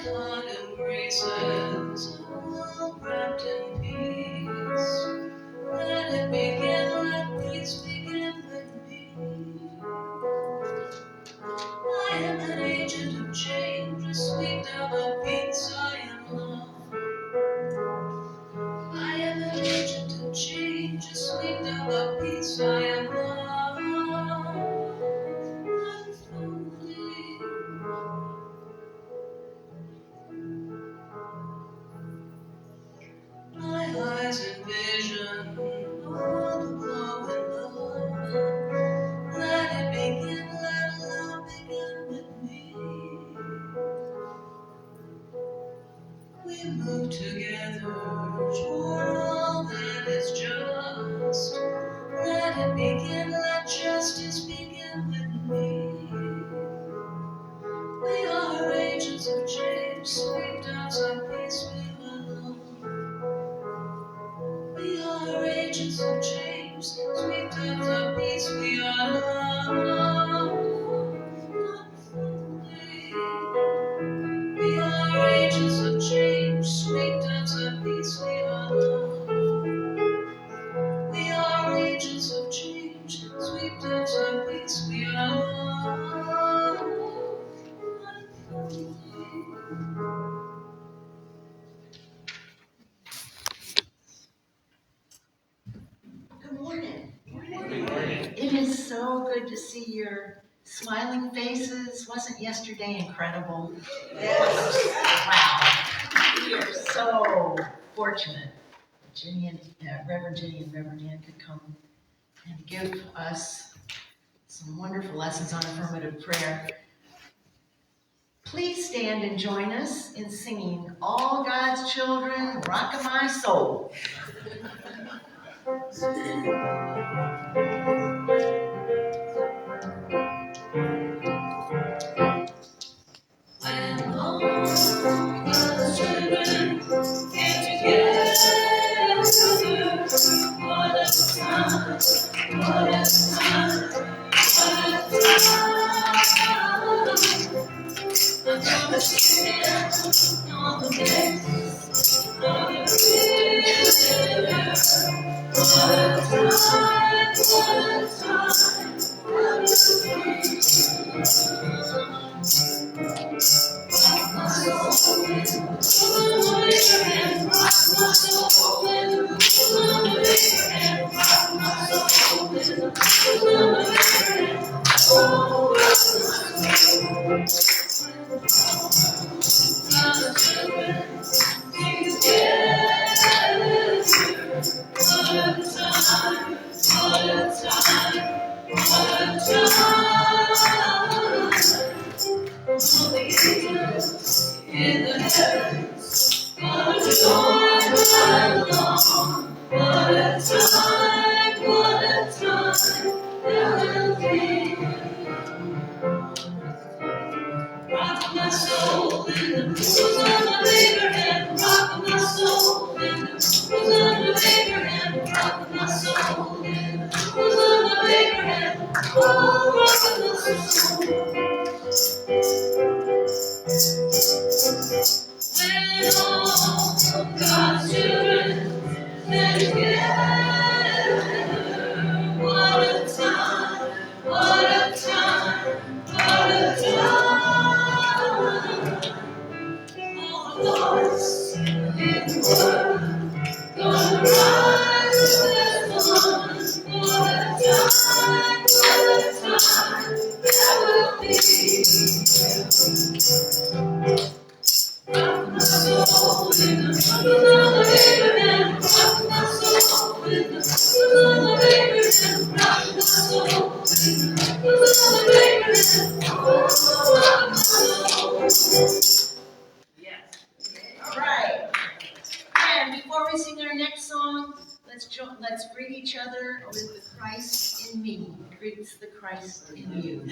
heart embraces, all wrapped in peace. Let it begin, let peace begin with me. I am an agent of change, a sweet dove of peace, I am love. I am an agent of change, a sweet dove of peace, I am love. Unfolding. My eyes envision all the glow and love. Let it begin, let love begin with me. We move together toward all that is just. Let it begin, let justice begin with me. We are agents of change, sweet doves of peace, we belong. We are agents of change, sweet doves of peace, we are love. We are agents of change, sweet doves of peace, we are love. We are agents of change, sweet doves of peace, we are love. Good morning. Good morning. It is so good to see your smiling faces. Wasn't yesterday incredible? Yes. Wow. We are so fortunate. Reverend Jenny and Reverend Ann could come and give us some wonderful lessons on affirmative prayer. Please stand and join us in singing All God's Children, Rock of My Soul. When all God's children get together, what a time, what a time, what a time. I'm gonna stand on the banks of the river. What a time, what a time, what a time. Rock my soul in the river and rock my soul in the river and rock my soul in the river and oh, rock my soul. God's children sing together. What a time, what a time, what a time. All the angels in the heavens gonna join right along. What a time there will be. Rock my soul in the bosom of Abraham. Rock my soul in the bosom of Abraham. Rock my soul in the bosom of Abraham. Oh, rock my soul. When all God's children get together, what a time, what a time, what a time. All the hearts in the world gonna rise to their dawn. What a time there will be. Rock my soul in the bosom of Abraham. Rock my soul in the bosom of Abraham. Rock my soul in the bosom of Abraham. Oh, rock my soul. Yes. All right. And before we sing our next song, let's greet each other with the Christ in me greets the Christ in you.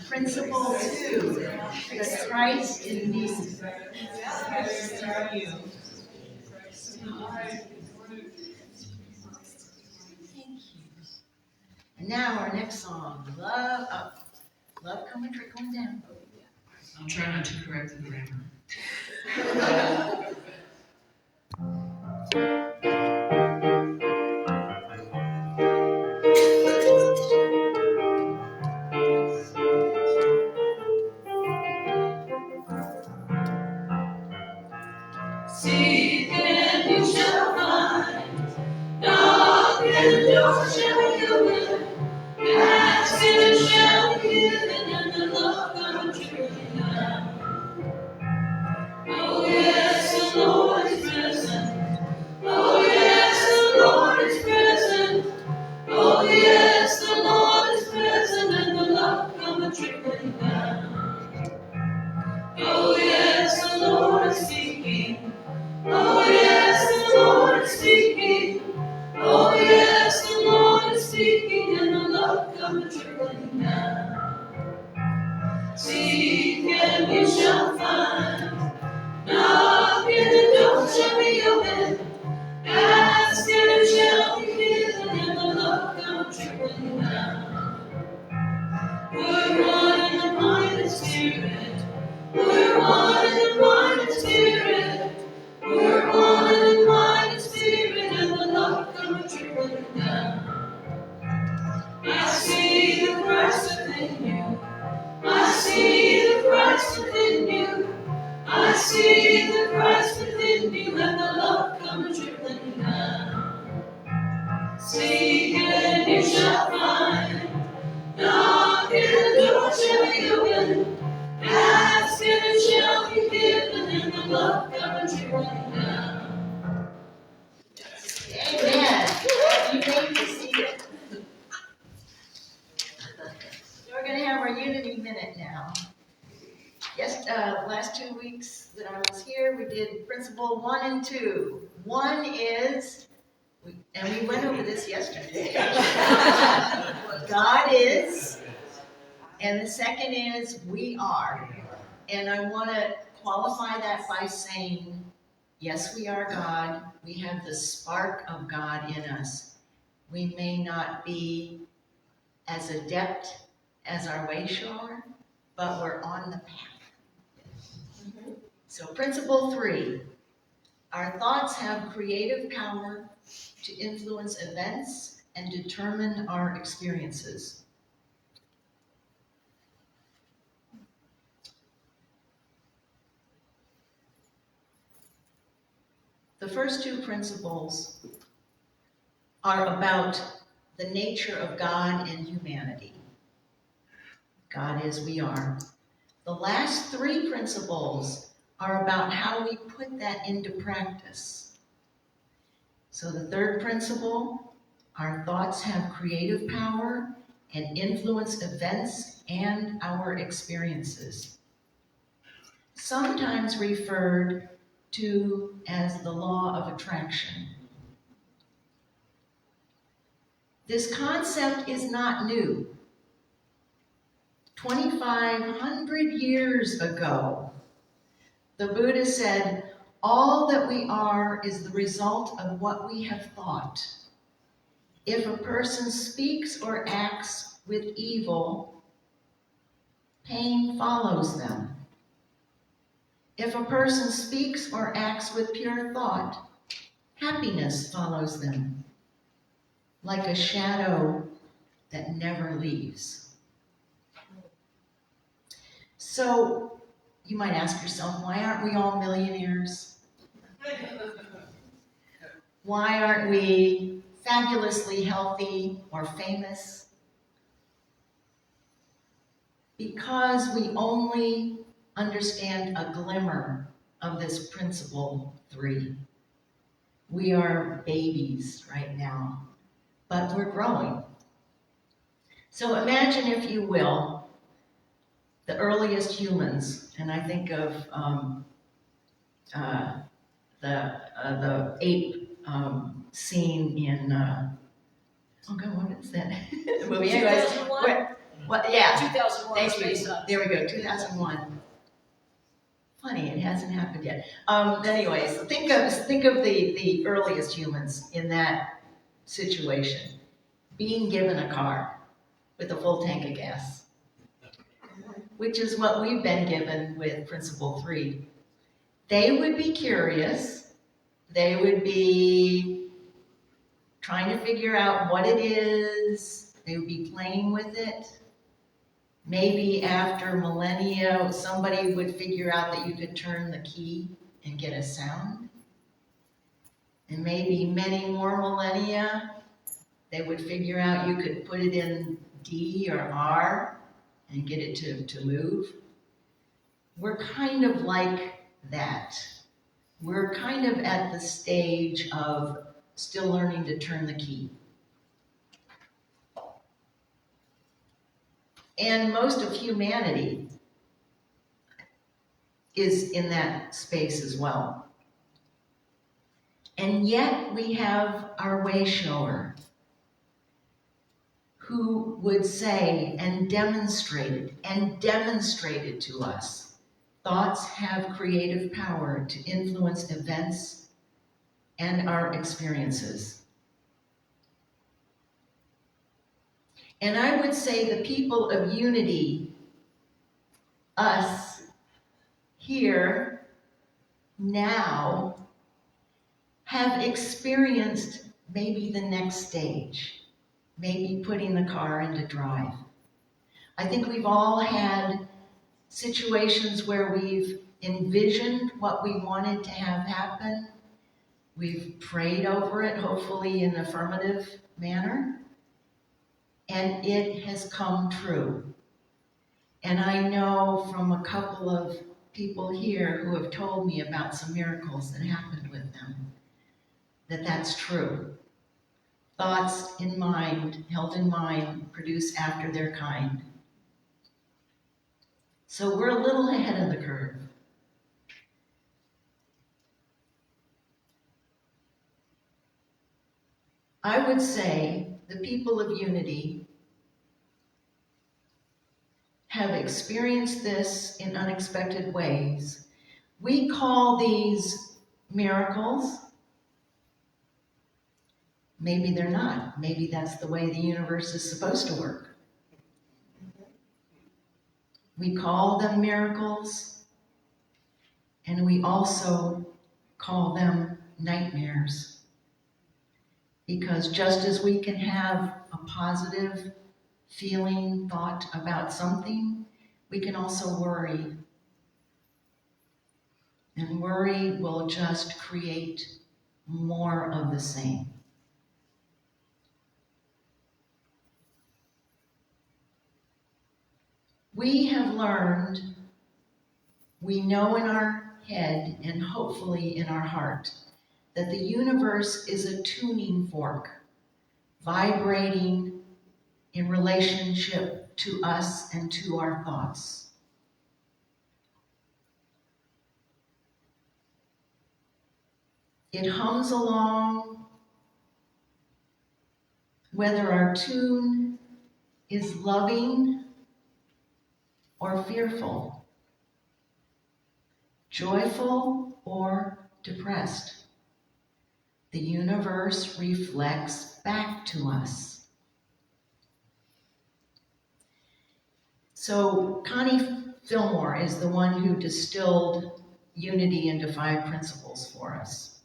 Principle 2, the Chrisst in me greets you. Thank you. And now our next song, Love Up. Love coming, trickling down. I'll try not to correct the grammar. Seek and you shall find. Knock and the door shall be open. Ask and it shall be given, and the love come trickling down. Oh yes, the Lord is present. Oh yes, the Lord is present. Oh yes, the Lord is present, and the love come trickling down. Oh yes, the Lord is speaking. Oh yes, the Lord is speaking. Oh yes, the Lord is speaking, and the love comes trickling down. Seek and you shall find. Knock and the door shall be open. Ask and it shall be given, and the love comes trickling down. We're one in the mind and spirit. We're one in the mind and spirit. We're one in mind and spirit, and the love comes trickling down. I see the Christ within you. I see the Christ within you. I see the Christ within you, and the love comes trickling down. Seek and you shall find. Knock and the door shall be open. Ask and it shall be given, and the love comes trickling down. Amen. You made me see it. So we're going to have our Unity Minute now. Yes, last 2 weeks that I was here, we did principle 1 and 2. 1 is, and we went over this yesterday, God is, and the second is we are. And I want to qualify that by saying, yes, we are God. We have the spark of God in us. We may not be as adept as our way shower, but we're on the path. So principle 3, our thoughts have creative power to influence events and determine our experiences. The first 2 principles are about the nature of God and humanity. God is, we are. The last 3 principles are about how we put that into practice. So the third principle, our thoughts have creative power and influence events and our experiences. Sometimes referred to as the law of attraction. This concept is not new. 2,500 years ago, the Buddha said, all that we are is the result of what we have thought. If a person speaks or acts with evil, pain follows them. If a person speaks or acts with pure thought, happiness follows them, like a shadow that never leaves. So, you might ask yourself, why aren't we all millionaires? Why aren't we fabulously healthy or famous? Because we only understand a glimmer of this principle 3. We are babies right now, but we're growing. So imagine, if you will, the earliest humans, and I think of the ape scene in oh God, what is that? The movie. 2001? What? Yeah. 2001. Thank you. Space Odyssey. There we go. 2001. Funny, it hasn't happened yet. Anyways, think of the earliest humans in that situation, being given a car with a full tank of gas, which is what we've been given with Principle 3. they would be curious. They would be trying to figure out what it is. They would be playing with it. Maybe after millennia, somebody would figure out that you could turn the key and get a sound. And maybe many more millennia, they would figure out you could put it in D or R and get it to move. We're kind of like that. We're kind of at the stage of still learning to turn the key. And most of humanity is in that space as well. And yet we have our way shower who would say and demonstrated to us, thoughts have creative power to influence events and our experiences. And I would say the people of Unity, us here now, have experienced maybe the next stage. Maybe putting the car into drive. I think we've all had situations where we've envisioned what we wanted to have happen. We've prayed over it, hopefully in an affirmative manner, and it has come true. And I know from a couple of people here who have told me about some miracles that happened with them, that that's true. Thoughts in mind, held in mind, produce after their kind. So we're a little ahead of the curve. I would say the people of Unity have experienced this in unexpected ways. We call these miracles. Maybe they're not. Maybe that's the way the universe is supposed to work. We call them miracles, and we also call them nightmares. Because just as we can have a positive feeling, thought about something, we can also worry. And worry will just create more of the same. We have learned, we know in our head and hopefully in our heart, that the universe is a tuning fork, vibrating in relationship to us and to our thoughts. It hums along, whether our tune is loving or fearful, joyful or depressed. The universe reflects back to us. So Connie Fillmore is the one who distilled Unity into 5 principles for us.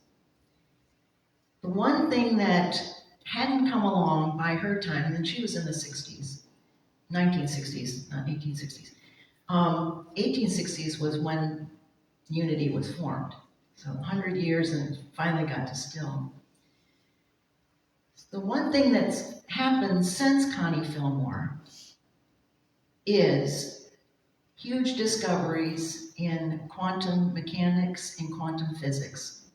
The one thing that hadn't come along by her time, and she was in the 60s, 1960s, not 1860s. 1860s was when Unity was formed. So 100 years and finally got distilled. The one thing that's happened since Connie Fillmore is huge discoveries in quantum mechanics and quantum physics.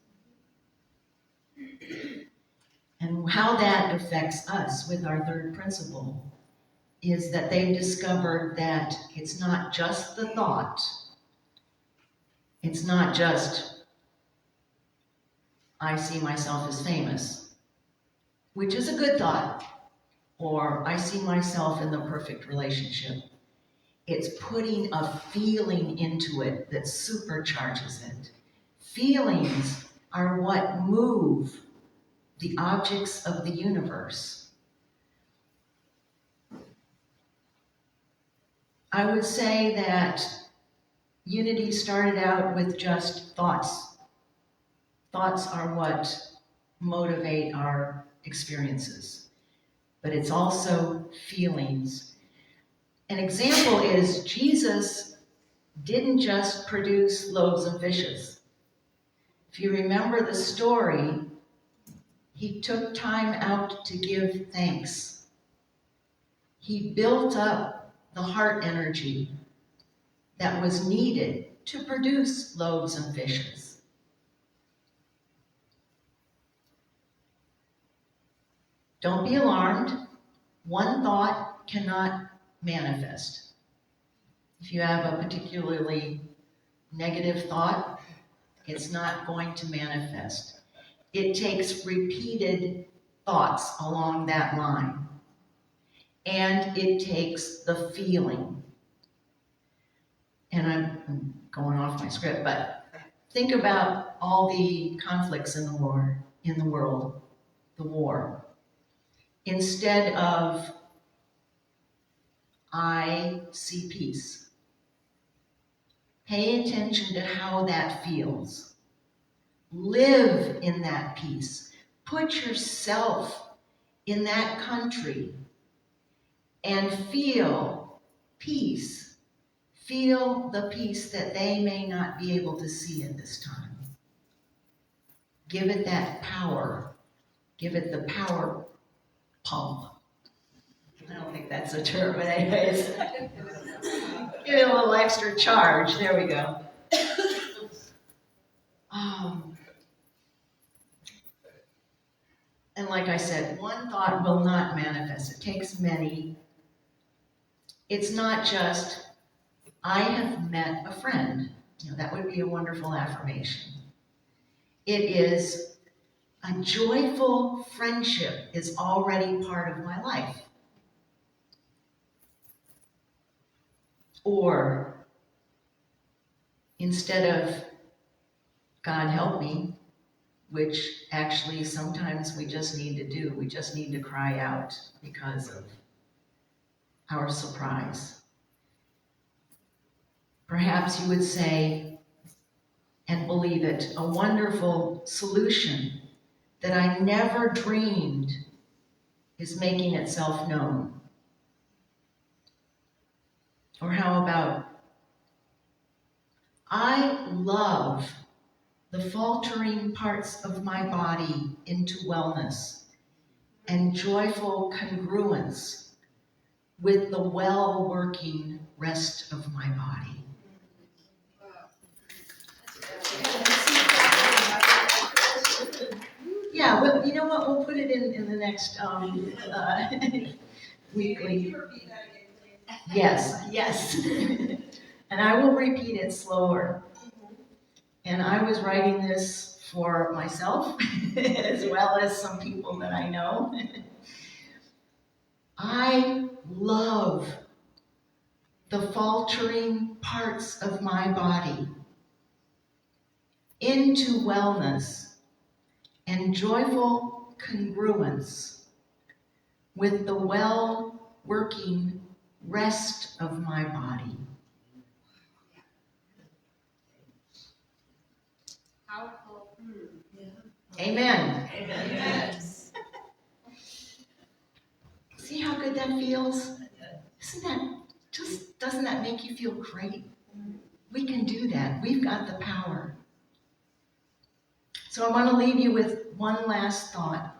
And how that affects us with our 3rd principle is that they've discovered that it's not just the thought. It's not just, I see myself as famous, which is a good thought, or I see myself in the perfect relationship. It's putting a feeling into it that supercharges it. Feelings are what move the objects of the universe. I would say that Unity started out with just thoughts. Thoughts are what motivate our experiences, but it's also feelings. An example is Jesus didn't just produce loaves and fishes. If you remember the story, he took time out to give thanks. He built up the heart energy that was needed to produce loaves and fishes. Don't be alarmed. One thought cannot manifest. If you have a particularly negative thought, it's not going to manifest. It takes repeated thoughts along that line. And it takes the feeling. And I'm going off my script, but think about all the conflicts in the world, the war. Instead of I see peace, pay attention to how that feels. Live in that peace. Put yourself in that country and feel peace. Feel the peace that they may not be able to see at this time. Give it that power. Give it the power pump. I don't think that's a term, but anyways. Give it a little extra charge. There we go. And like I said, one thought will not manifest. It takes many. It's not just, I have met a friend. That would be a wonderful affirmation. It is, a joyful friendship is already part of my life. Or, instead of, God help me, which actually sometimes we just need to do. We just need to cry out because of our surprise. Perhaps you would say, and believe it, a wonderful solution that I never dreamed is making itself known. Or how about, I love the faltering parts of my body into wellness and joyful congruence with the well-working rest of my body. Yeah, well, you know what? We'll put it in the next weekly. Yes. And I will repeat it slower. And I was writing this for myself, as well as some people that I know. I love the faltering parts of my body into wellness and joyful congruence with the well-working rest of my body. Powerful. Yeah. Amen. Amen. See how good that feels? Doesn't that make you feel great? We can do that. We've got the power. So I want to leave you with one last thought.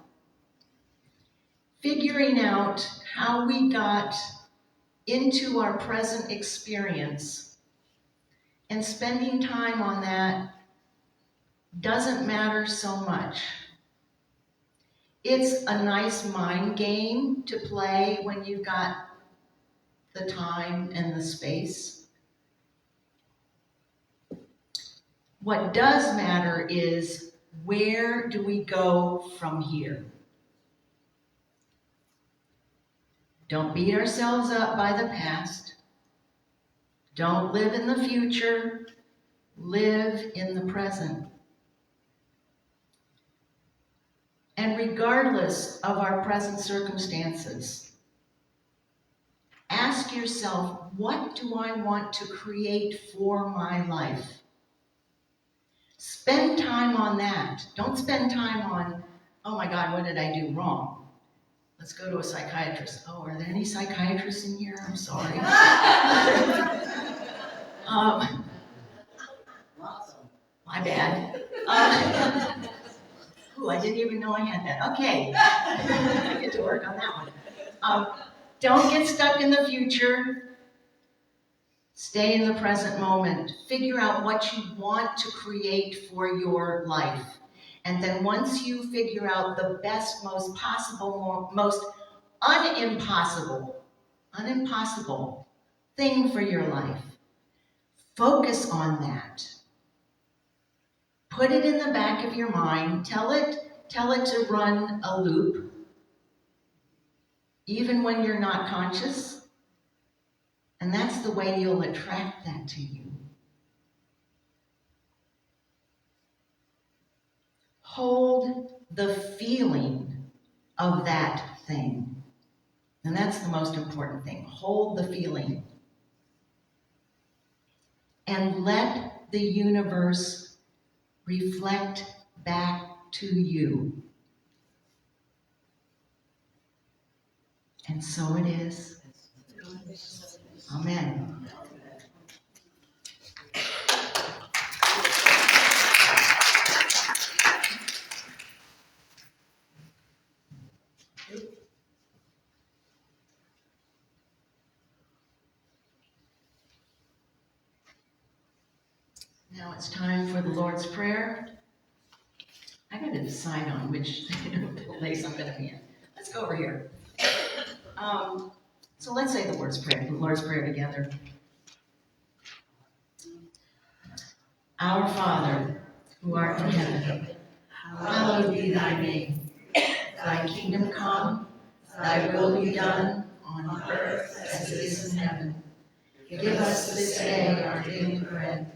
Figuring out how we got into our present experience and spending time on that doesn't matter so much. It's a nice mind game to play when you've got the time and the space. What does matter is, where do we go from here? Don't beat ourselves up by the past. Don't live in the future. Live in the present. And regardless of our present circumstances, Ask yourself, what do I want to create for my life? Spend time on that. Don't spend time on, oh my God, what did I do wrong? Let's go to a psychiatrist. Oh, are there any psychiatrists in here? I'm sorry. My bad. I didn't even know I had that. Okay. I get to work on that one. Don't get stuck in the future. Stay in the present moment. Figure out what you want to create for your life. And then once you figure out the best, most possible, most unimpossible thing for your life, focus on that. Put it in the back of your mind. Tell it to run a loop, even when you're not conscious. And that's the way you'll attract that to you. Hold the feeling of that thing. And that's the most important thing. Hold the feeling. And let the universe reflect back to you. And so it is. Amen. Now it's time for the Lord's Prayer. I got to decide on which place I'm going to be in. Let's go over here. So let's say the Lord's Prayer together. Our Father, who art in heaven, hallowed be thy name. Thy kingdom come, thy will be done on earth as it is in heaven. Give us this day our daily bread,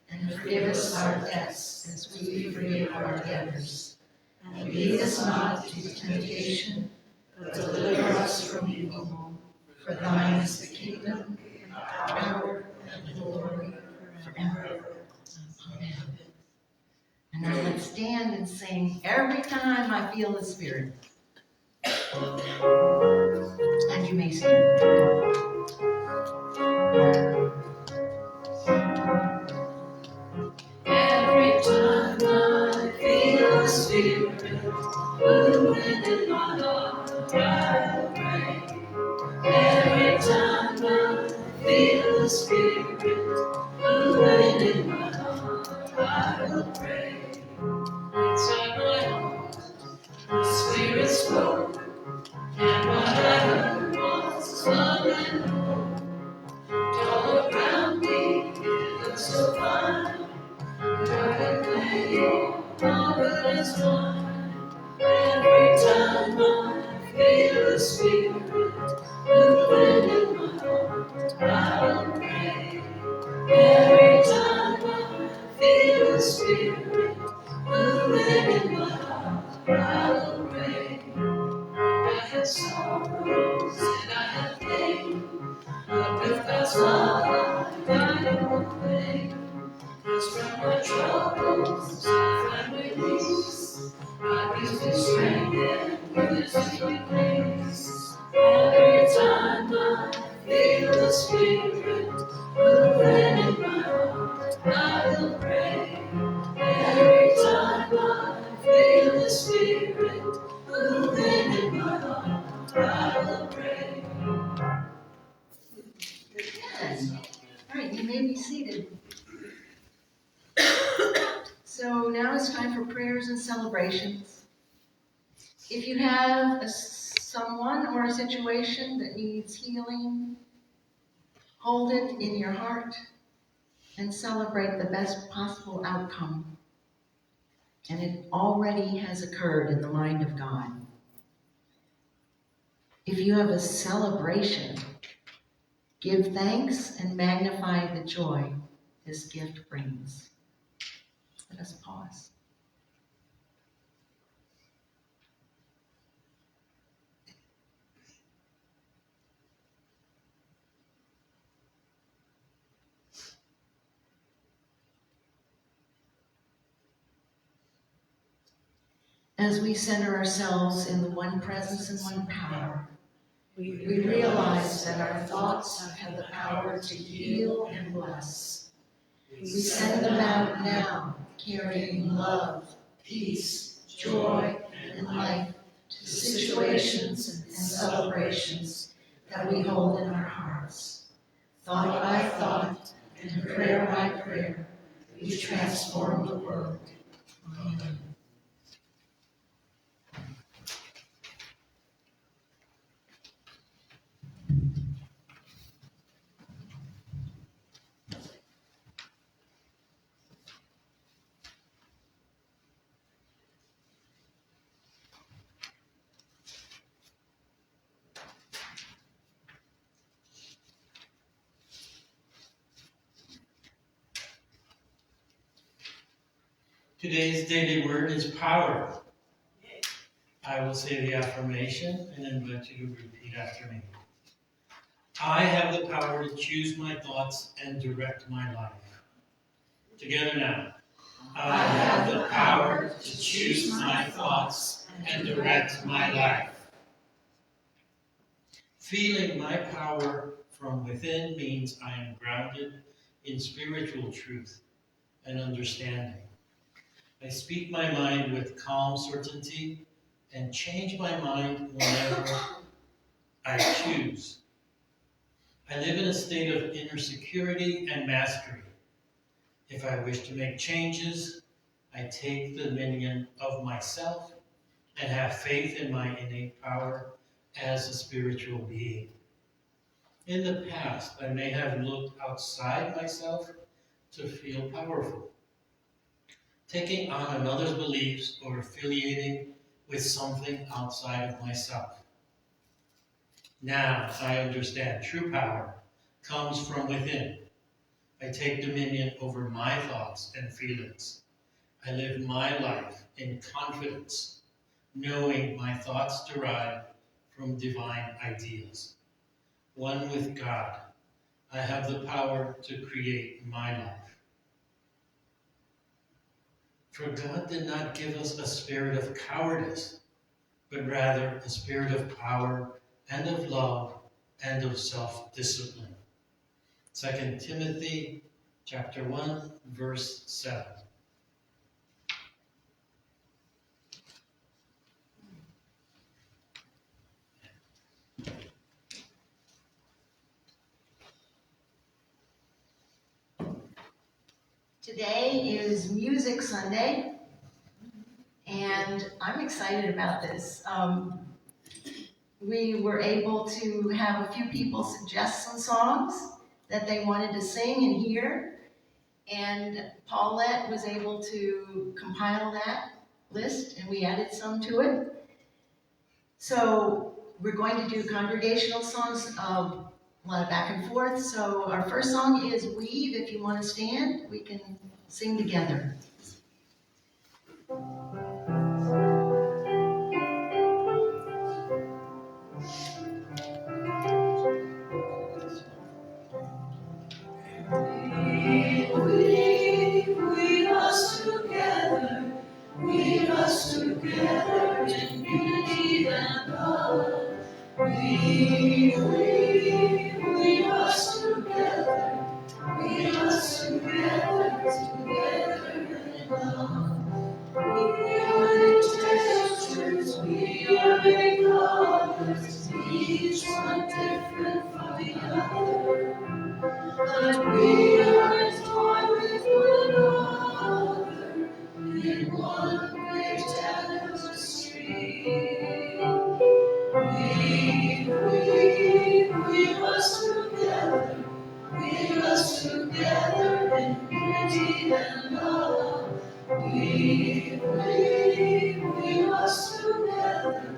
and forgive us our debts as we forgive our debtors. And lead us not into temptation, but deliver us from evil. For thine is the kingdom, and the power, and the glory, forever. Amen. And now let's stand and sing Every Time I Feel the Spirit. And you may stand. Every time I feel the Spirit moving in my heart, I pray. Every time I feel the Spirit moving in my heart, I will pray. Inside my heart, the Spirit spoke, and what I heard was love and hope. All around me, it looks so fine. Dark and your marvelous wine. Every time I feel the Spirit moving in my heart, I'll pray. Every time I feel the Spirit moving in my heart, I'll pray. I have sorrows and I have pain, but with God's love I will play. 'Cause from my troubles I find release. God gives me strength and gives me peace. Every time I feel the Spirit moving in my heart, I will pray. Every time I feel the Spirit moving in my heart, I will pray. Yes. All right, you may be seated. So now it's time for prayers and celebrations. If you have someone or a situation that needs healing, hold it in your heart and celebrate the best possible outcome. And it already has occurred in the mind of God. If you have a celebration, give thanks and magnify the joy this gift brings. Let us pause. as we center ourselves in the one presence and one power, we realize that our thoughts have the power to heal and bless. We send them out now, carrying love, peace, joy, and life to situations and celebrations that we hold in our hearts. Thought by thought and prayer by prayer, we transform the world. Amen. Today's daily word is power. I will say the affirmation and invite you to repeat after me. I have the power to choose my thoughts and direct my life. Together now. I have the power to choose my thoughts and direct my life. Feeling my power from within means I am grounded in spiritual truth and understanding. I speak my mind with calm certainty and change my mind whenever I choose. I live in a state of inner security and mastery. If I wish to make changes, I take the dominion of myself and have faith in my innate power as a spiritual being. In the past, I may have looked outside myself to feel powerful, taking on another's beliefs or affiliating with something outside of myself. Now I understand true power comes from within. I take dominion over my thoughts and feelings. I live my life in confidence, knowing my thoughts derive from divine ideas. One with God, I have the power to create my life. For God did not give us a spirit of cowardice, but rather a spirit of power and of love and of self-discipline. 2 Timothy chapter 1, verse 7. Today is Music Sunday, and I'm excited about this. We were able to have a few people suggest some songs that they wanted to sing and hear, and Paulette was able to compile that list, and we added some to it. So we're going to do congregational songs, a lot of back and forth. So our first song is Weave. If you want to stand, we can sing together. We us together, weave us together in unity and love. Weave us together, weave us together, together in love. We are in textures, we are in colors, each one different from the other. But we are entwined with one another in one great tapestry. Weave us together in unity and love. Weave us together,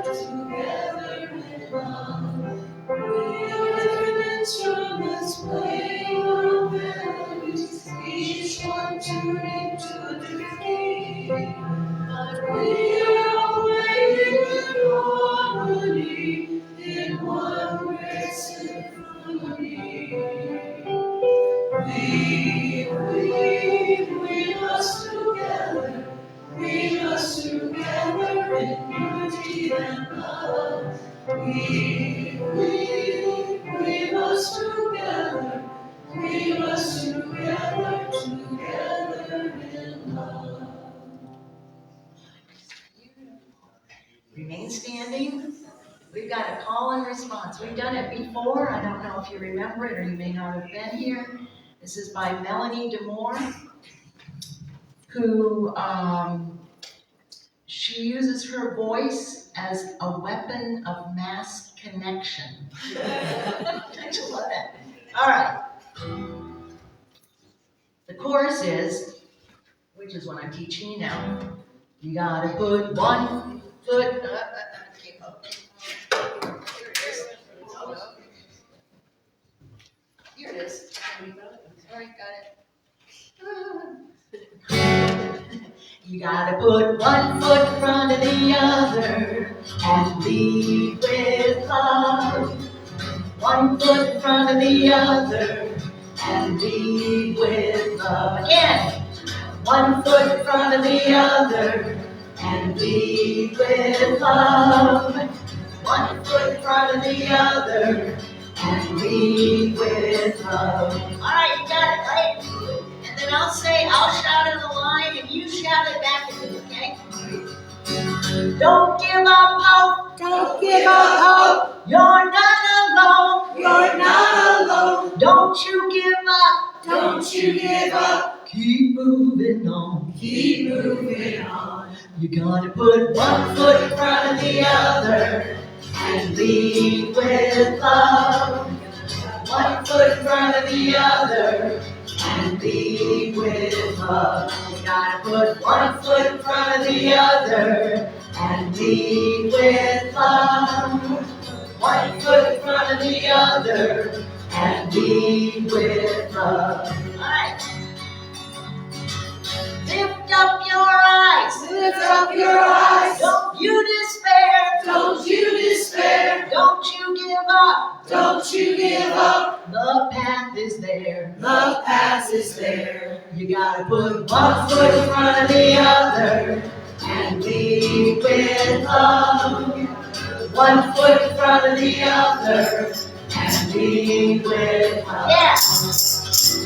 together in love. We are different instruments playing our melodies, each one tuning to a different key. But we are all playing in harmony, in one great symphony. Weave us together, Bring us together in unity and love. Bring us together. Bring us together, together in love. Remain standing. We've got a call and response. We've done it before. I don't know if you remember it or you may not have been here. This is by Melanie Demore, who she uses her voice as a weapon of mass connection. Don't you love that? All right. The chorus is, which is what I'm teaching you now. You gotta put one foot. Here it is. All right, got it. You gotta put one foot in front of the other and lead with love. One foot in front of the other and lead with love. Again. One foot in front of the other and lead with love. One foot in front of the other and lead with love. All right, you got it, right? And then I'll shout in the line and you shout it back at me, okay? Don't give up hope. Don't give up hope. You're not alone. You're not alone. Don't you give up. Don't you give up. Keep moving on. Keep moving on. You gotta put one foot in front of the other and lead with love. One foot in front of the other and lead with love. You gotta put one foot in front of the other and lead with love. One foot in front of the other and lead with love. All right. Lift up your eyes. Lift up your eyes. Don't you despair. Don't you despair. Don't you give up. Don't you give up. The path is there. The path is there. You gotta put one foot in front of the other and lead with love. One foot in front of the other and lead with love. Yeah.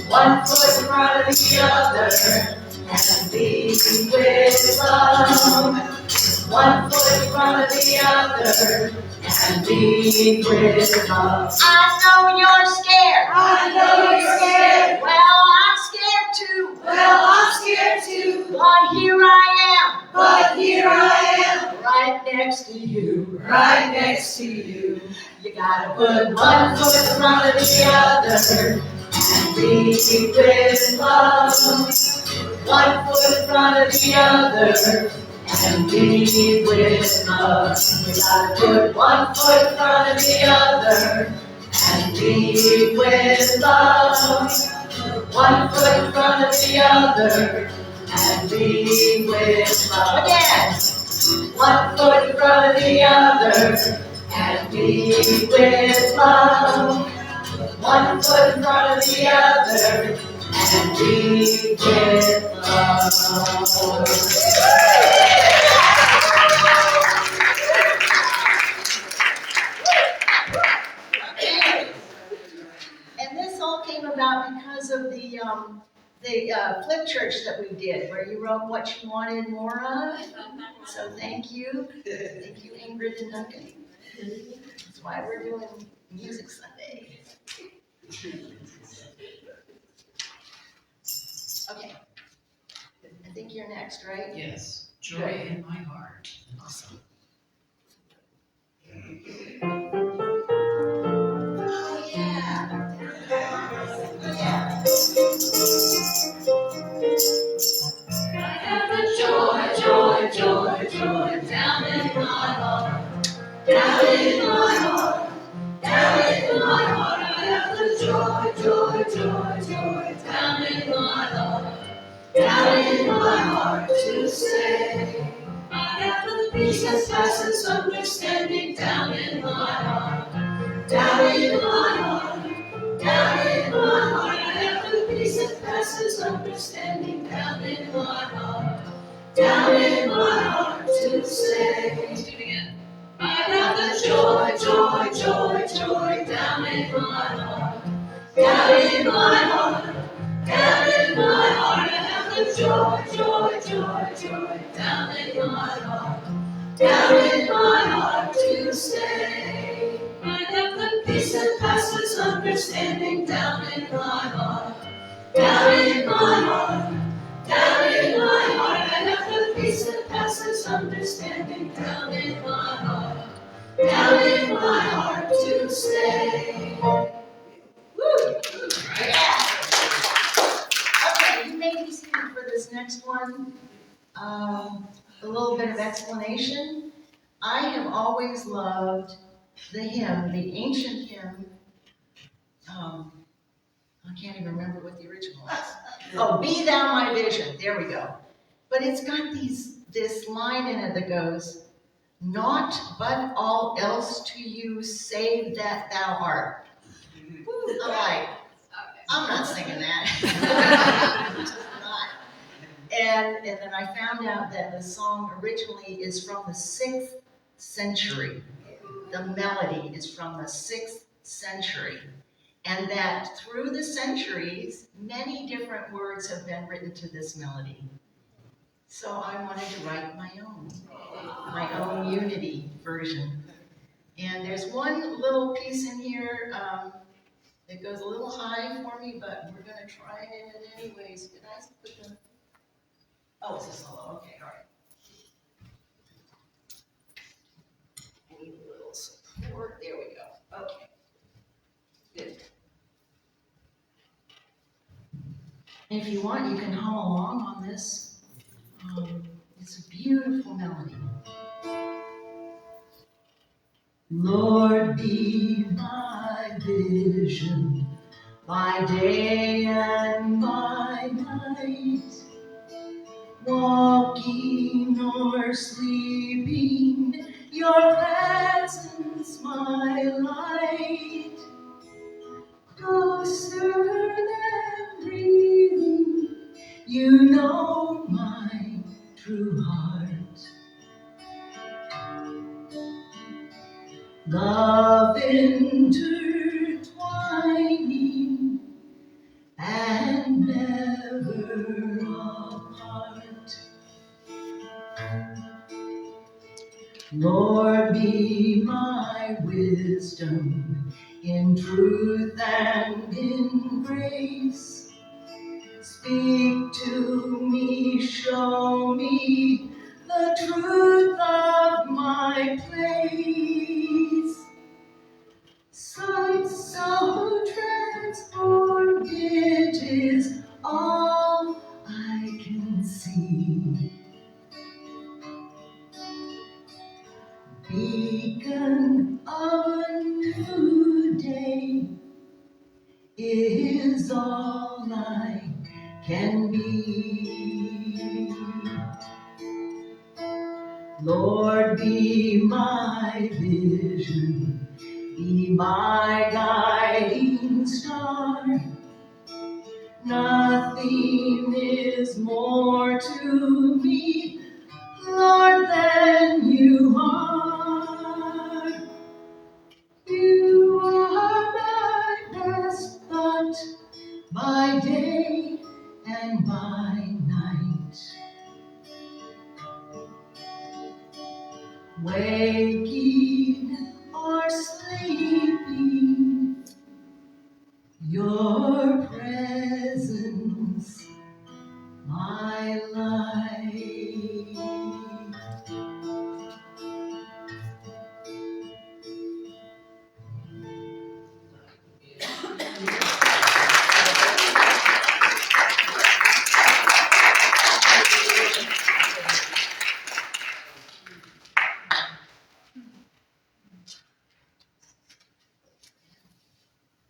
One foot in front of the other and lead with love. One foot in front of the other and lead with love. I know you're scared. I know you're scared. Well, I'm scared too. Well, I'm scared too. But here I am. But here I am. Right next to you. Right next to you. You gotta put one foot in front of the other and lead with love. One foot in front of the other and lead with love. You gotta put one foot in front of the other and lead with love. One foot in front of the other and lead with love. Again. One foot in front of the other and lead with love. One foot in front of the other and lead with love. And this all came about because of the flip church that we did, where you wrote what you wanted more of. So thank you. Thank you, Ingrid and Duncan. That's why we're doing Music Sunday. Okay. I think you're next, right? Yes. Joy in my heart. Awesome. Oh, yeah. Yeah. I have the joy, joy, joy, joy down in my heart. Down in my heart. Down in my heart. I have the joy, joy, joy, joy down in my heart. Down in my heart to say. I have the peace that passes understanding down in my heart. Down in my heart. Down in my heart. I have the peace that passes understanding down in my heart. down in my heart to stay. Let's do it again. I have the joy, joy, joy, joy down in my heart, down in my heart, down in my heart. I have the joy, joy, joy, joy down in my heart, down in my heart to stay. I have the peace that passes understanding down in my heart, down in my heart, down in my heart. I have the peace that passes understanding down in my heart, down in my heart to stay. Woo! Yeah. Okay, you may be seated for this next one. A little bit of explanation. I have always loved the hymn, the ancient hymn. I can't even remember what the original was. Oh, Be Thou My Vision. There we go. But it's got this line in it that goes, "Naught but all else to you save that thou art." I'm like, I'm not singing that. I'm just not. And then I found out that the song originally is from the 6th century. The melody is from the 6th century. And that through the centuries, many different words have been written to this melody. So I wanted to write my own Unity version. And there's one little piece in here that goes a little high for me, but we're going to try it anyways. Did I put the... Oh, it's a solo. Okay, all right. I need a little support. There we go. Okay. Good. If you want, you can hum along on this. It's a beautiful melody. Lord, be my vision, by day and by night, walking or sleeping, your presence my light, closer than breathing, you know my true heart. Love intertwining and never apart. Lord, be my wisdom in truth and in grace. Speak to me, show me the truth of my place. Sight so transformed, it is all I can see. Beacon of a new day is all I can be. Lord, be my vision, be my guiding star. Nothing is more to me, Lord, than you are. You are my best thought by day and by night. Waking or sleeping, your presence, my life.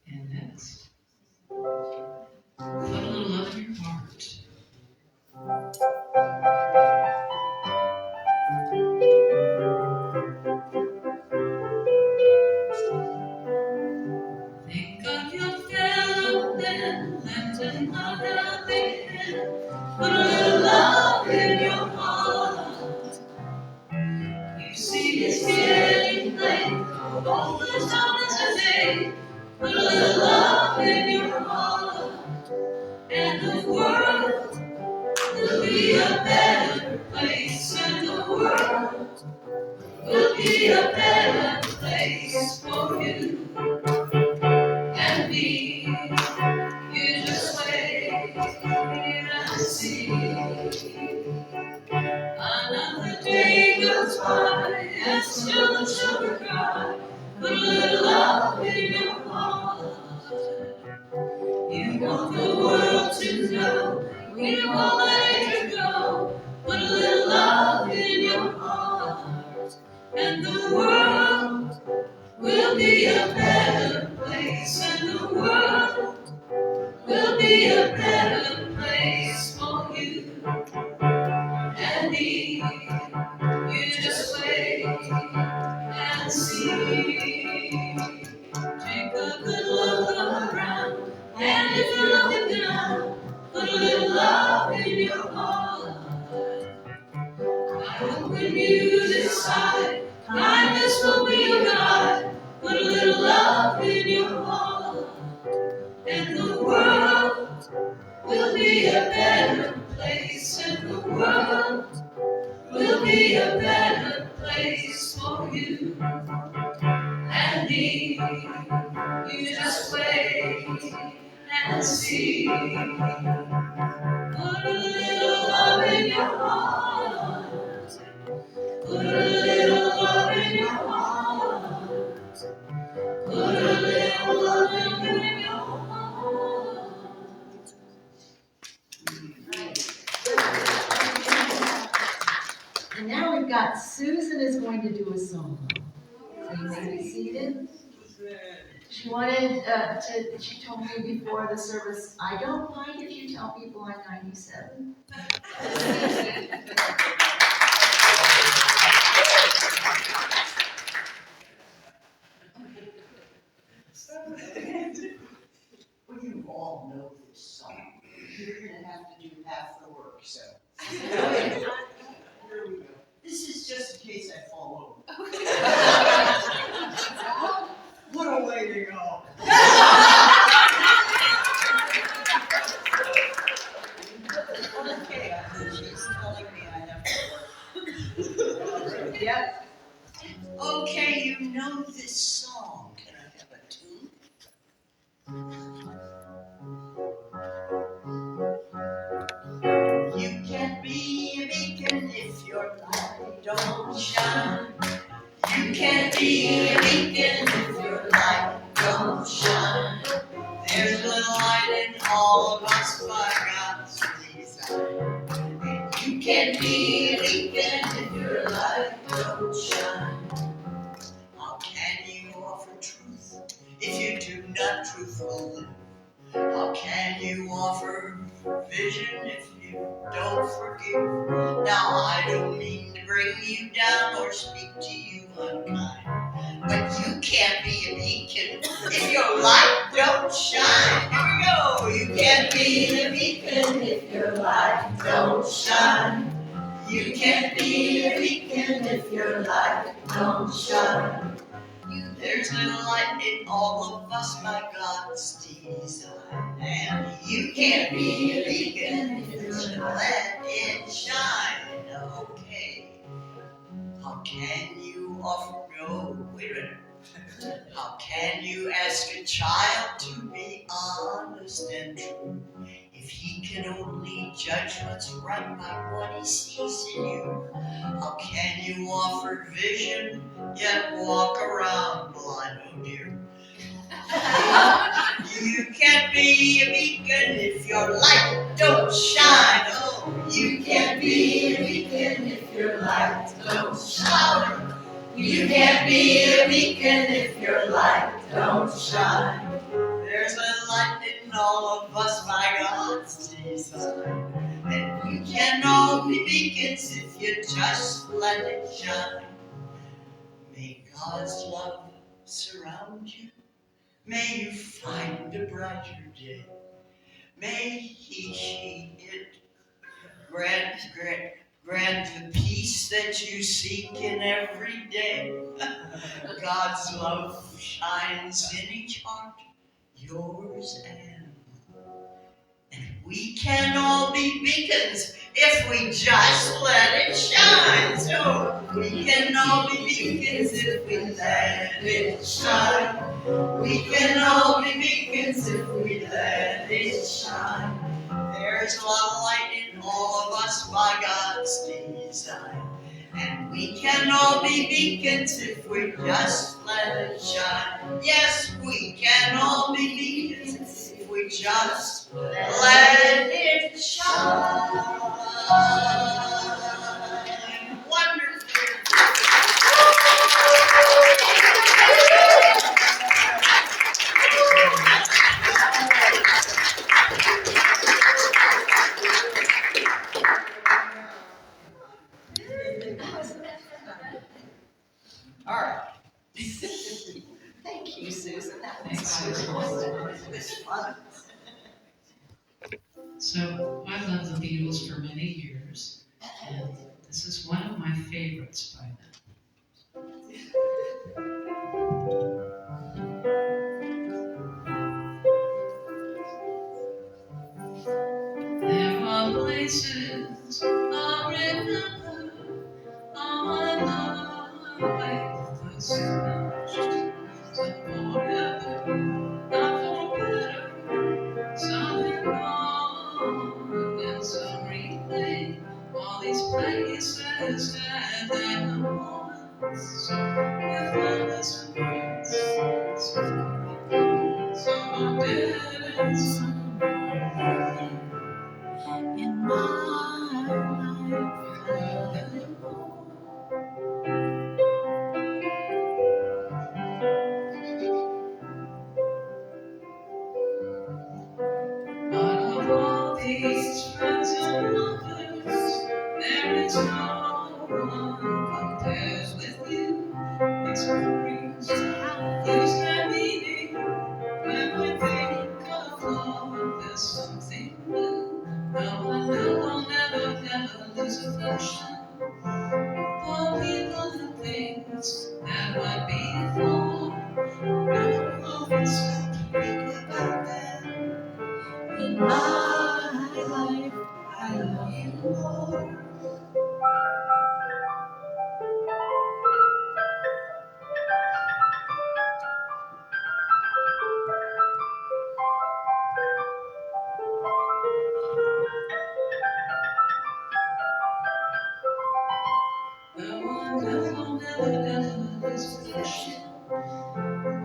And next, put a little love in your heart. Think of your fellow man, lend another hand. Put a little love in your heart. be a better place, and the world will be a better place for you and me. You just wait and see. Another day goes by and still the children cry. Put a little love in your heart. You want the world to know we won't let you go. Put a little love in your heart, and the world will be a better place, and the world will be a better place for you and me. You just wait and see. Take a good look around, and if you're looking down, put a little love in your heart. When you decide kindness will be your guide, put a little love in your heart, and the world will be a better place, and the world will be a better place for you and me. You just wait and see. Put a little love in your heart. Put a little love in your heart. Put a little love in your heart. And now we've got Susan is going to do a song. So you may be seated. She wanted she told me before the service, I don't mind if you tell people I'm 97. Well, you all know this song. You're going to have to do half the work, so. Here we go. This is just in case I fall over. What a way to go. Okay, she's telling me I have to work. Yep. Okay, you know this song. Can I have a tune? You can't be a beacon if your light don't shine. You can't be a beacon if your light don't shine. There's a light in all of us by God's design. You can't be a beacon if your light don't shine. How can you offer truth if you do not truthfully live? How can you offer vision if you don't forgive? Now I don't mean to bring you down or speak to you unkind, but you can't be a beacon if your light don't shine. Here we go. You can't be a beacon if your light don't shine. You can't be a beacon if your light don't shine. There's a light in all of us by God's design, and you can't be a beacon if you let it shine. Okay, how can you offer wait a minute. How can you ask a child to be honest and true if he can only judge what's right by what he sees in you? How can you offer vision yet walk around blind, oh dear? You can't be a beacon if your light don't shine. Oh, you can't be a beacon if your light don't shine. You can't be a beacon if your light don't shine. There's a light in all of us by God's design, and we can all be beacons if you just let it shine. May God's love surround you. May you find a brighter day. May she grant the peace that you seek in every day. God's love shines in each heart, yours and we can all be beacons if we just let it shine. So we can all be beacons if we let it shine. We can all be beacons if we let it shine. There's a lot of light in all of us by God's design. And we can all be beacons if we just let it shine. Yes, we can all be beacons if we just let it shine. Wonderful. All right. Thank you, Susan. That was fun. So I've loved the Beatles for many years, and this is one of my favorites by them. There are places I remember all my life was smashed. So forever, not for better, something wrong and some replay. All these places that there once with endless friends. Some are dead and some are living. In my life, out of all these friends and lovers, there is no one compares with you. These memories lose their meaning when I think of love. There's something new. No, I know I'll never, never lose affection for people and things that went before. Never always stop to think about them. In my life, I love you more. No, I know I'll never, never lose affection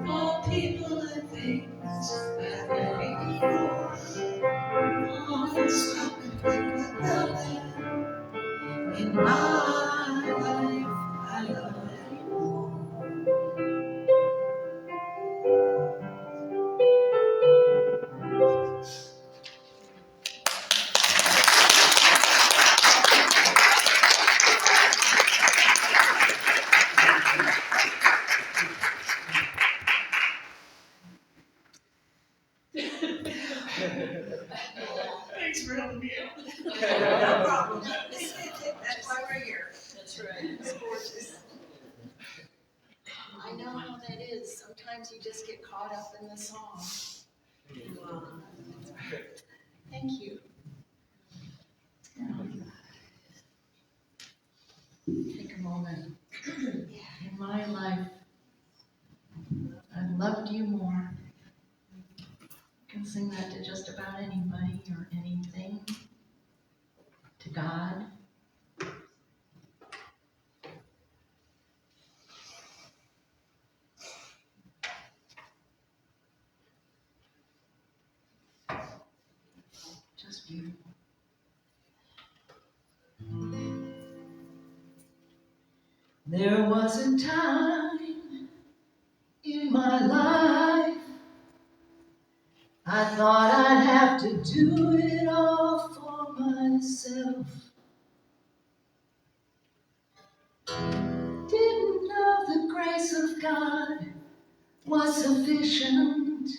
for people and things that went before. Always stop to think about them. In my life, I love you more. Thanks for helping me out. No problem. That's why we're here. That's right. I know how that is. Sometimes you just get caught up in the song. Thank you. Take a moment. In my life, I've loved you more. You can sing that to just about anybody or anything. To God. Just beautiful. There was a time in my life I thought I'd have to do it all for myself. Didn't know the grace of God was sufficient.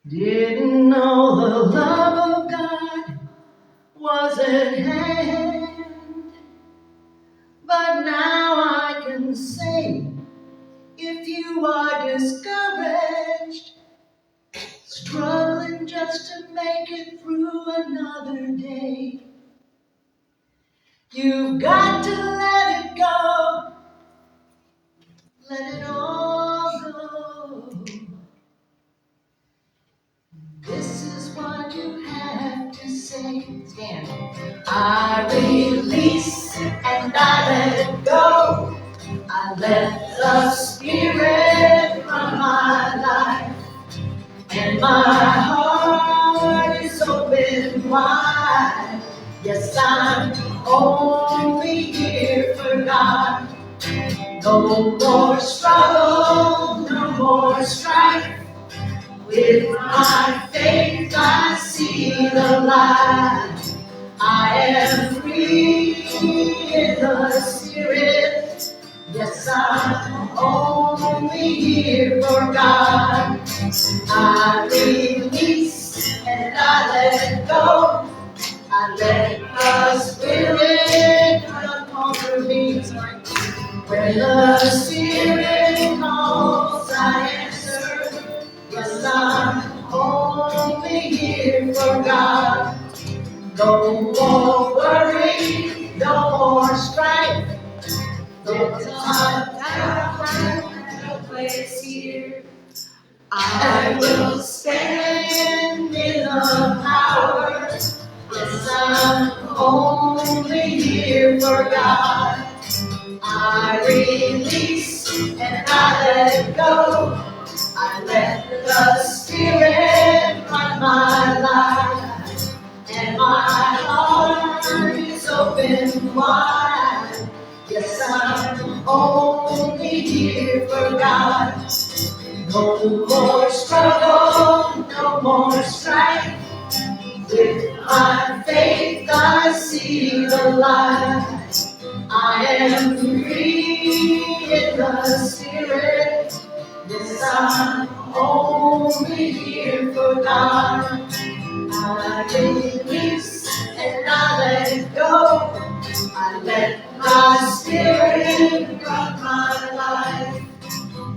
Didn't know the love of God was at hand. But now I can say, if you are discouraged, struggling just to make it through another day, You've got to let it go. Let it all go. This is what you have to say. Stand. I release and I let go. I let the Spirit run my life. And my heart is open wide. Yes, I'm only here for God. No more struggle, no more strife. With my faith I see the light. I am free in the Spirit. Yes, I'm only here for God. I release and I let go. I let the Spirit come over me. When the Spirit calls, I answer. Yes, I'm only here for God. No more worry, no more strife. No time, no place here. I will stand in the power. Yes, I'm only here for God. I release and I let go. I let the Spirit run my life. And my heart is open wide. Yes, I'm only here for God. No more struggle, no more strife. With my faith I see the light. I am free in the Spirit. Yes, I'm only here for God. I release and I let go. I let my Spirit run my life.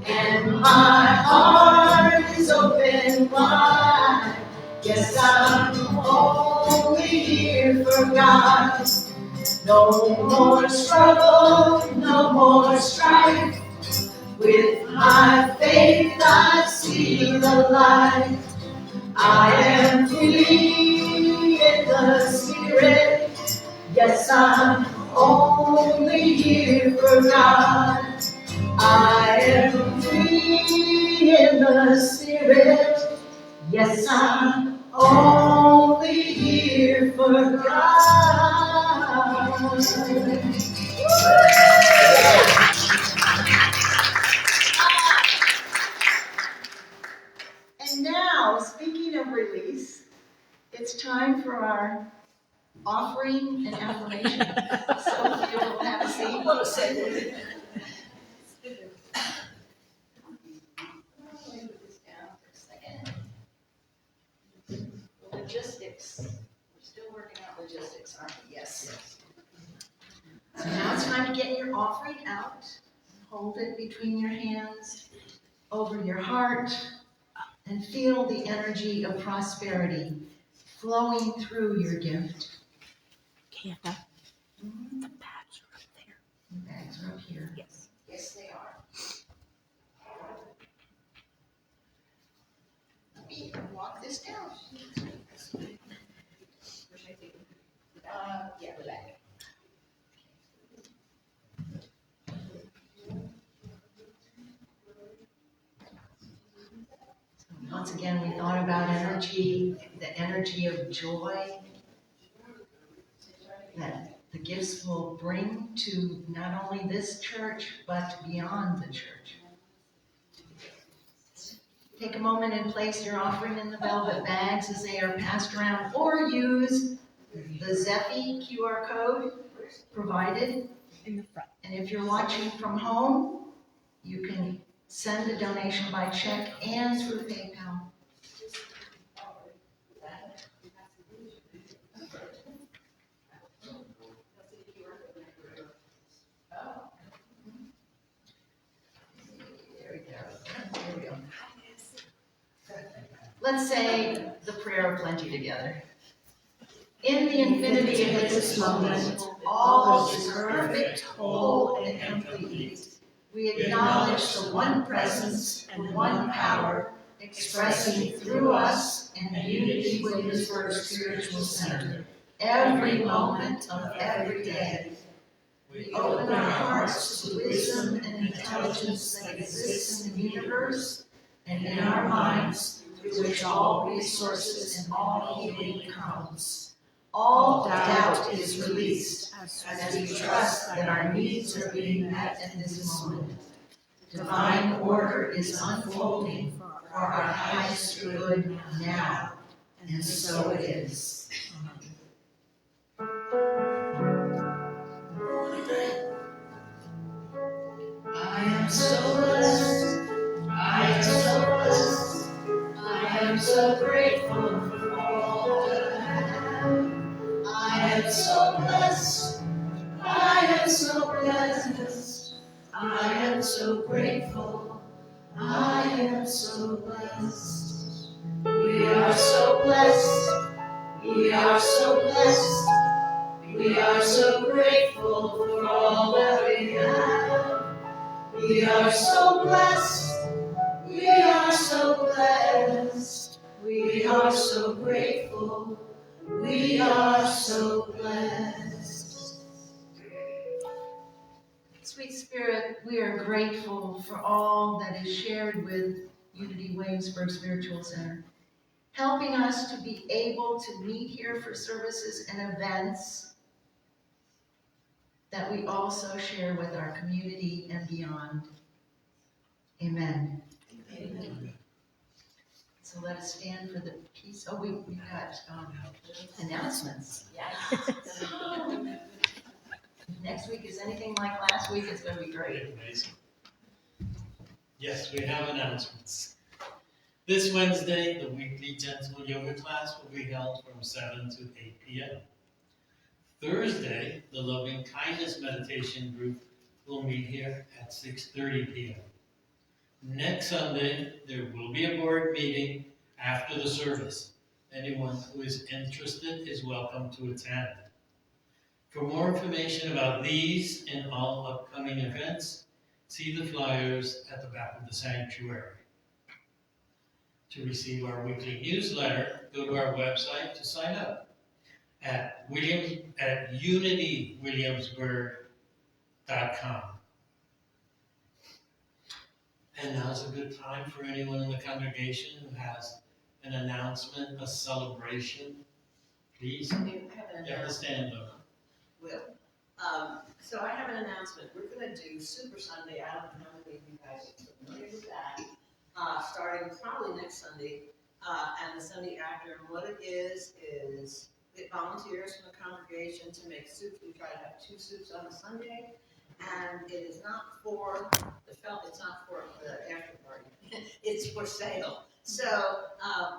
And my heart is open wide. Yes, I'm only here for God. No more struggle, no more strife. With my faith I see the light. I am free in the Spirit. Yes, I'm only here for God. I am free in the Spirit. Yes, I'm only here for God. And now, speaking of release, it's time for our offering and affirmation. So if you'll have a seat. Logistics. We're still working out logistics, aren't we? Yes. So now it's time to get your offering out. Hold it between your hands, over your heart, and feel the energy of prosperity flowing through your gift. Canda, the bags are up there. The bags are up here. Yes. Yes, they are. Let me walk this down. Yeah, the back. Once again, we thought about energy, the energy of joy that the gifts will bring to not only this church, but beyond the church. Take a moment and place your offering in the velvet bags as they are passed around, or use the Zephy QR code provided. In the front. And if you're watching from home, you can send a donation by check and through PayPal. There we go. Let's say the prayer of plenty together. In the infinity of this moment, all is perfect, whole, and complete. We acknowledge the one presence and one power expressing through us in Unity Williamsburg Spiritual Center every moment of every day. We open our hearts to wisdom and intelligence that exists in the universe and in our minds, through which all resources and all healing comes. All doubt is released as we trust that our needs are being met in this moment. Divine order is unfolding for our highest good now, and so it is. I am so blessed. I am so blessed. I am so grateful for all that I have. I am so blessed. I am so blessed. I am so grateful. I am so blessed. We are so blessed. We are so blessed. We are so grateful for all that we have. We are so blessed. We are so blessed. We are so grateful. We are so blessed. Sweet Spirit, we are grateful for all that is shared with Unity Williamsburg Spiritual Center, helping us to be able to meet here for services and events that we also share with our community and beyond. Amen. Amen. So let us stand for the peace. Oh, we've got announcements. Yes. Next week is anything like last week, it's going to be great. Amazing. Yes, we have announcements. This Wednesday, the weekly gentle yoga class will be held from 7 to 8 p.m. Thursday, the loving kindness meditation group will meet here at 6:30 p.m. Next Sunday, there will be a board meeting after the service. Anyone who is interested is welcome to attend. For more information about these and all upcoming events, see the flyers at the back of the sanctuary. To receive our weekly newsletter, go to our website to sign up at unitywilliamsburg.com. And now's a good time for anyone in the congregation who has an announcement, a celebration. Please, I have an you have to announcement. stand up. Will. So I have an announcement. We're gonna do Super Sunday. I don't know how many of you guys are familiar with that. Starting probably next Sunday, and the Sunday after. And what it is it volunteers from the congregation to make soup. We try to have 2 soups on a Sunday. And it is not for it's not for the after party. It's for sale. So, I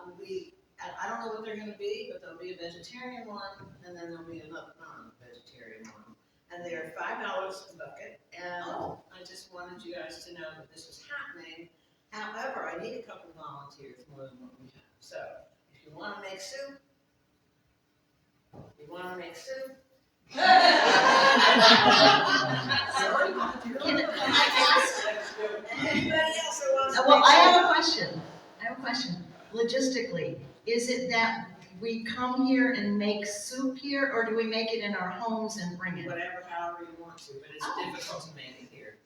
don't know what they're gonna be, but there'll be a vegetarian one, and then there'll be another non-vegetarian one. And they're $5 a bucket, and I just wanted you guys to know that this is happening. However, I need a couple of volunteers more than what we have. So, if you wanna make soup, Well, I have a question. Logistically, is it that we come here and make soup here, or do we make it in our homes and bring it? Whatever, however you want to, but it's difficult to make it here.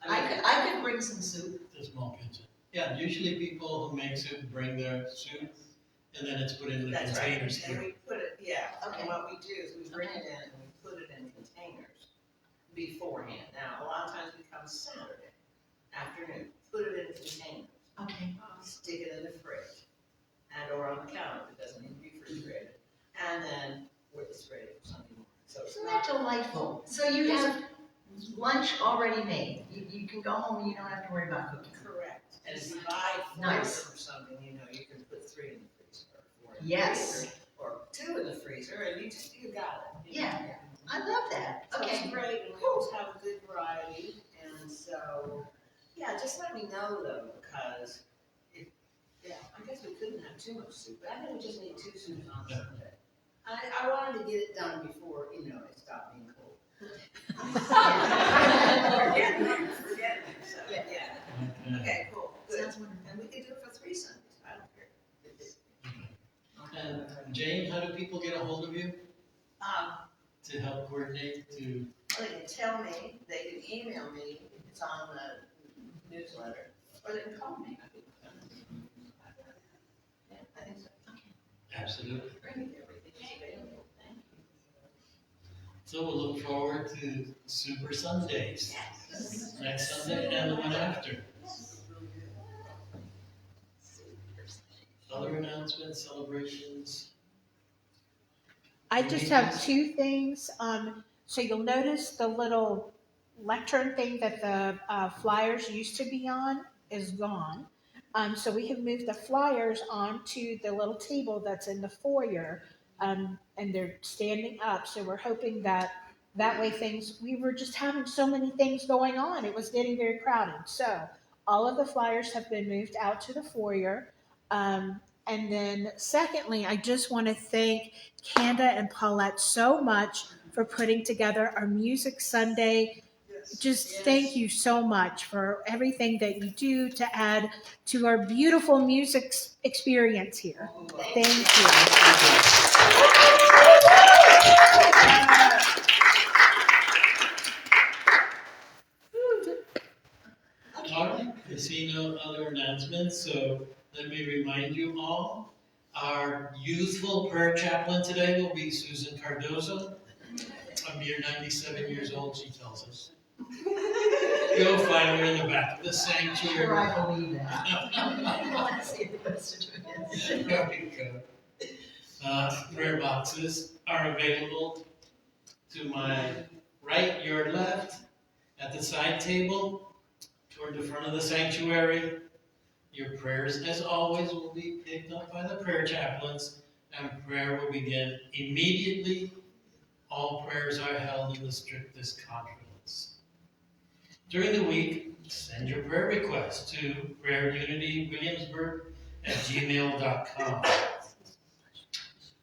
I could bring some soup. The small kitchen. Yeah, usually people who make soup bring their soup, and then it's put in the That's containers right. And here. we put it, Okay. and what we do is we bring it in and we put it in containers beforehand. Now, a lot of times it comes Saturday afternoon, put it in containers, Okay. stick it in the fridge, and or on the counter, it doesn't need to be refrigerated. And then it's ready for Sunday morning. So it's Isn't not that delightful? So you have lunch already made. You can go home and you don't have to worry about cooking. correct. And if you buy 4 Nice. or something, you can put 3 in the freezer or 4 in the Yes. freezer, or 2 in the freezer, and you got it. Yeah. I love that. So Okay. it's great, and we always have a good variety, and so, yeah, just let me know though, because I guess we couldn't have too much soup, but I think we just need 2 soups on Sunday. I wanted to get it done before, it stopped being cold. Forget it. So, yeah. Okay, cool, good. Sounds wonderful. And we could do it for 3 Sundays, I don't care. And Jane, how do people get a hold of you Um, to help coordinate to? Well, they can tell me, they can email me, if it's on the newsletter, or they can call me. Yeah, I think so. Absolutely. Everything is available, thank you. So we'll look forward to Super Sundays next Sunday and the one after. Other announcements, celebrations? I just have two things. So you'll notice the little lectern thing that the flyers used to be on is gone. So we have moved the flyers onto the little table that's in the foyer, and they're standing up. So we're hoping that way we were just having so many things going on. It was getting very crowded. So all of the flyers have been moved out to the foyer. And then secondly, I just want to thank Canda and Paulette so much for putting together our Music Sunday. Just thank you so much for everything that you do to add to our beautiful music experience here. Thank All right, I see no other announcements, so let me remind you all. Our youthful prayer chaplain today will be Susan Cardozo. A mere 97 years old, she tells us. You'll find her in the back of the sanctuary. Sure, I believe that. Let's see if the rest of it. There we go. Prayer boxes are available to my right, your left, at the side table, toward the front of the sanctuary. Your prayers, as always, will be picked up by the prayer chaplains, and prayer will begin immediately. All prayers are held in the strictest confidence. During the week, send your prayer requests to prayerunitywilliamsburg@gmail.com.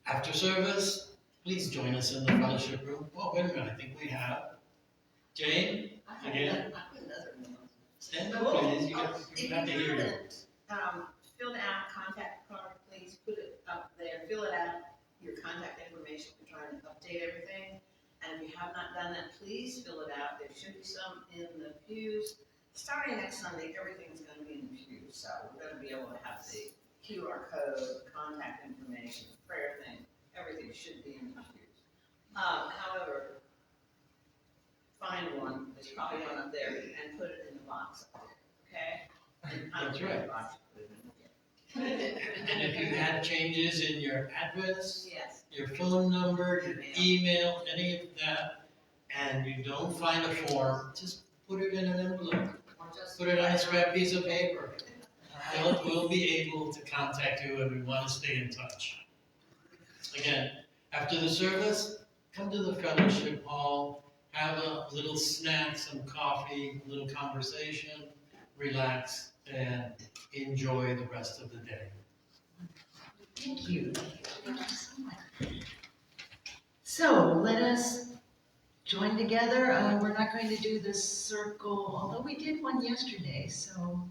After service, please join us in the fellowship room. Oh, wait a minute, I think we have Jane again. Stand up, please. You have to hear you. Filled out contact card, please put it up there, fill it out, your contact information, we're trying to update everything. And if you have not done that, please fill it out, there should be some in the pews. Starting next Sunday, everything's gonna be in the pews, so we're gonna be able to have the QR code, contact information, prayer thing, everything should be in the pews. However, find one, there's probably one up there, and put it in the box up there, okay? That's right. And if you had changes in your address, Yes. your phone number, your email, any of that, and you don't find a form, just put it in an envelope. Or just Put it on a scrap piece of paper. We'll be able to contact you, and we want to stay in touch. Again, after the service, come to the fellowship hall, have a little snack, some coffee, a little conversation, relax, and enjoy the rest of the day. Thank you. Thank you so much. So let us join together. We're not going to do this circle, although we did one yesterday, so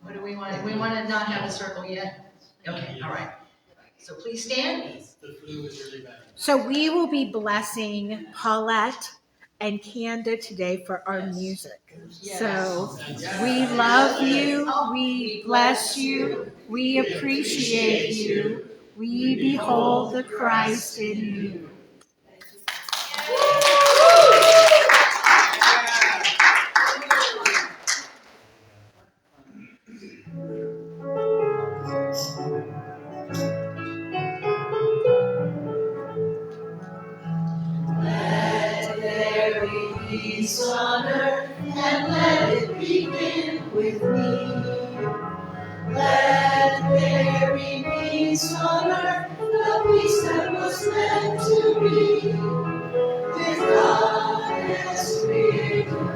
what do we want? We want to not have a circle yet? Okay, all right. So please stand. The flu is really bad. So we will be blessing Paulette and Canda today for our music. So we love you, we bless you, we appreciate you, we behold the Christ in you. Peace on earth, and let it begin with me. Let there be peace on earth, the peace that was meant to be. With God as Creator,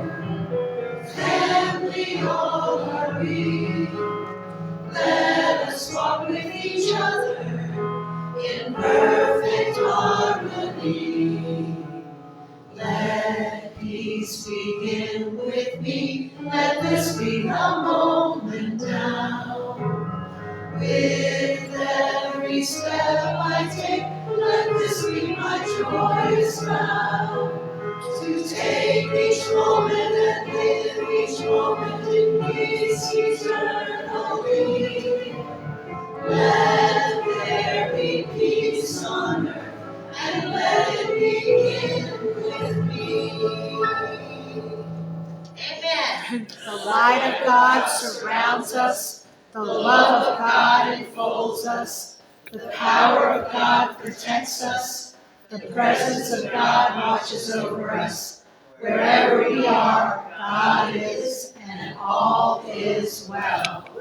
family all are we. Let us walk with each other in perfect begin with me. Let this be the moment now. With every step I take, let this be my joyous vow. To take each moment and live each moment in peace eternally. Let there be peace on earth, and let it begin with me. Amen. The light of God surrounds us. The love of God enfolds us. The power of God protects us. The presence of God watches over us. Wherever we are, God is, and all is well.